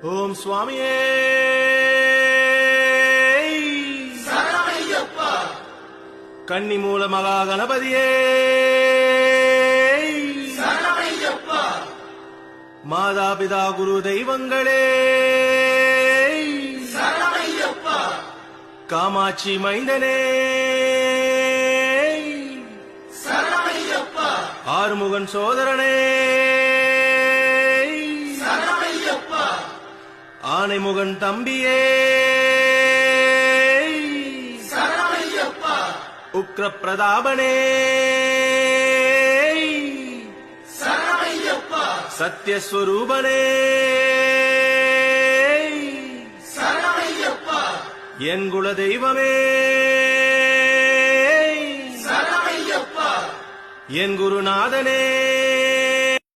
ஓம் சுவாமியே சரணமையப்பா. கன்னிமூல மகா கணபதியே சரணமையப்பா. மாதா பிதா குரு தெய்வங்களே சரணமையப்பா. காமாட்சி மைந்தனே சரணமையப்பா. ஆறுமுகன் சோதரனே சரணமையப்பா. ஆனைமுகன் தம்பியே சரணமையப்பா. உக்ர பிரதாபனே சரணமையப்பா. சத்யஸ்வரூபனே சரணமையப்பா. என் குல தெய்வமே சரணமையப்பா. என் குருநாதனே